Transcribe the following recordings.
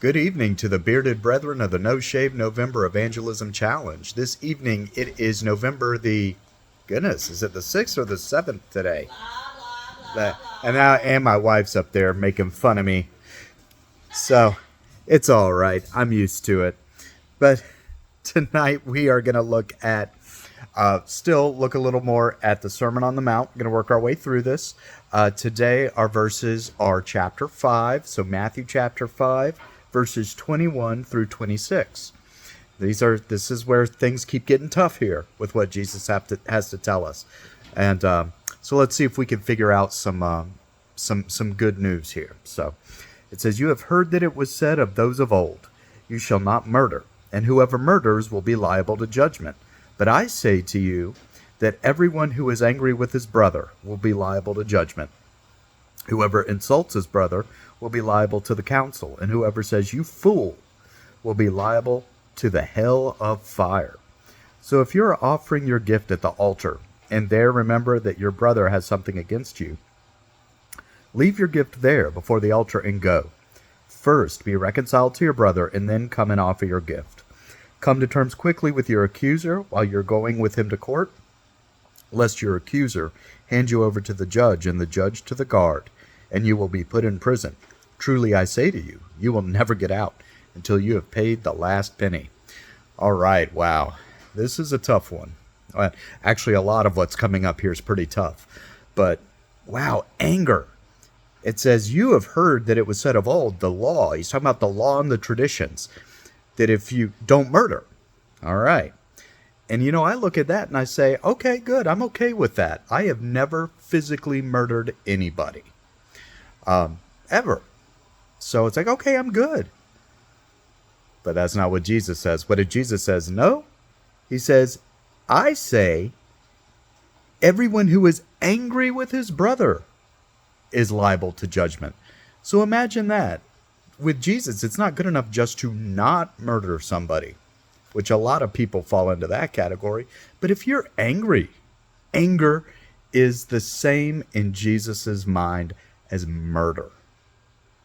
Good evening to the bearded brethren of the No Shave November Evangelism Challenge. This evening it is November the, goodness, is it the 6th or the 7th today? And my wife's up there making fun of me. So it's all right. I'm used to it. But tonight we are going to look at, still look a little more at the Sermon on the Mount. We're going to work our way through this. Today our verses are chapter 5, so Matthew chapter 5. Verses 21 through 26. This is where things keep getting tough here with what Jesus has to tell us, and so let's see if we can figure out some good news here. So it says, "You have heard that it was said of those of old, 'You shall not murder, and whoever murders will be liable to judgment.' But I say to you that everyone who is angry with his brother will be liable to judgment. Whoever insults his brother will be liable to the council, and whoever says 'you fool' will be liable to the hell of fire. So if you're offering your gift at the altar, and there remember that your brother has something against you, leave your gift there before the altar and go. First be reconciled to your brother, and then come and offer your gift. Come to terms quickly with your accuser while you're going with him to court, lest your accuser hand you over to the judge, and the judge to the guard, and you will be put in prison. Truly I say to you, you will never get out until you have paid the last penny." All right, wow. This is a tough one. Actually, a lot of what's coming up here is pretty tough. But, wow, anger. It says, "You have heard that it was said of old, the law." He's talking about the law and the traditions, that if you don't murder. All right. And, I look at that and I say, okay, good. I'm okay with that. I have never physically murdered anybody. Ever. So it's like, okay, I'm good. But that's not what Jesus says. What did Jesus says? No. He says, I say, everyone who is angry with his brother is liable to judgment. So imagine that. With Jesus, it's not good enough just to not murder somebody, which a lot of people fall into that category. But if you're angry, anger is the same in Jesus's mind as murder.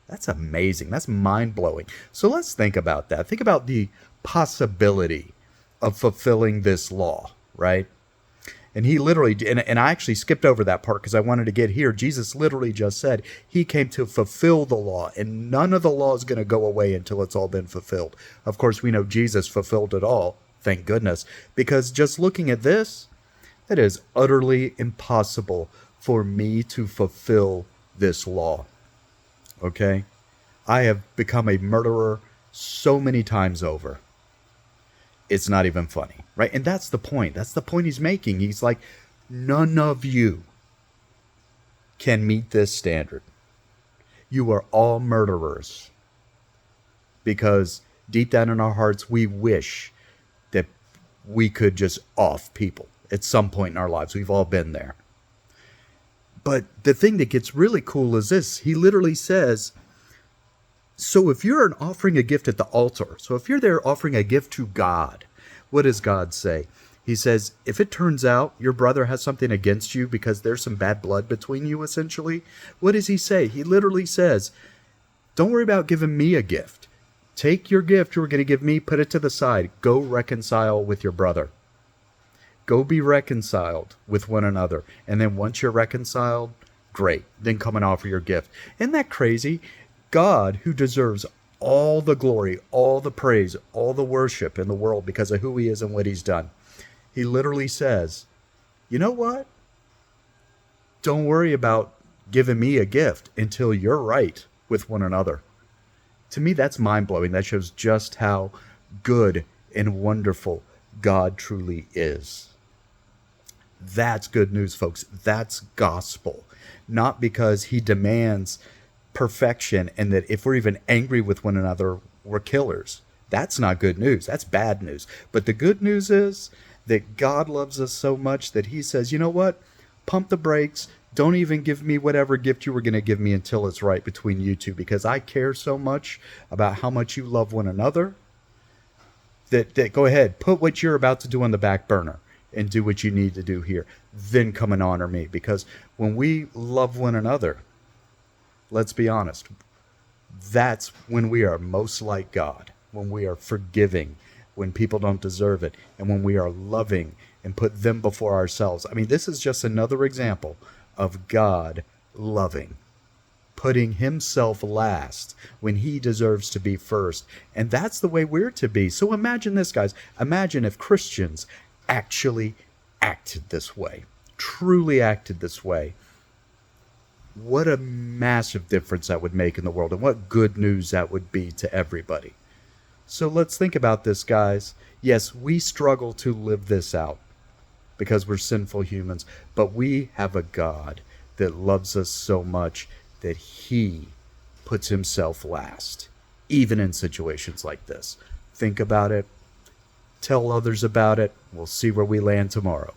That's amazing. That's mind-blowing. So let's think about that. Think about the possibility of fulfilling this law, right? And he literally, and I actually skipped over that part because I wanted to get here. Jesus literally just said he came to fulfill the law, and none of the law is going to go away until it's all been fulfilled. Of course, we know Jesus fulfilled it all, thank goodness, because just looking at this, it is utterly impossible for me to fulfill this law. Okay? I have become a murderer so many times over. It's not even funny, right? And that's the point. That's the point he's making. He's like, none of you can meet this standard. You are all murderers. Because deep down in our hearts, we wish that we could just off people at some point in our lives. We've all been there. But the thing that gets really cool is this. He literally says, so if you're offering a gift at the altar, so if you're there offering a gift to God, what does God say? He says, if it turns out your brother has something against you because there's some bad blood between you, essentially, what does he say? He literally says, don't worry about giving me a gift. Take your gift you were going to give me, put it to the side. Go reconcile with your brother. Go be reconciled with one another. And then once you're reconciled, great. Then come and offer your gift. Isn't that crazy? God, who deserves all the glory, all the praise, all the worship in the world because of who he is and what he's done. He literally says, you know what? Don't worry about giving me a gift until you're right with one another. To me, that's mind-blowing. That shows just how good and wonderful God truly is. That's good news, folks. That's gospel. Not because he demands perfection and that if we're even angry with one another, we're killers. That's not good news. That's bad news. But the good news is that God loves us so much that he says, you know what? Pump the brakes. Don't even give me whatever gift you were going to give me until it's right between you two, because I care so much about how much you love one another that go ahead, put what you're about to do on the back burner and do what you need to do here. Then come and honor me. Because when we love one another, let's be honest, That's when we are most like God, when we are forgiving, when people don't deserve it, and when we are loving and put them before ourselves. I mean, this is just another example of God loving, putting himself last when he deserves to be first. And that's the way we're to be. So imagine this, guys. Imagine if Christians actually acted this way, truly acted this way. What a massive difference that would make in the world, and what good news that would be to everybody. So let's think about this, guys. Yes, we struggle to live this out because we're sinful humans, but we have a God that loves us so much that he puts himself last, even in situations like this. Think about it. Tell others about it. We'll see where we land tomorrow.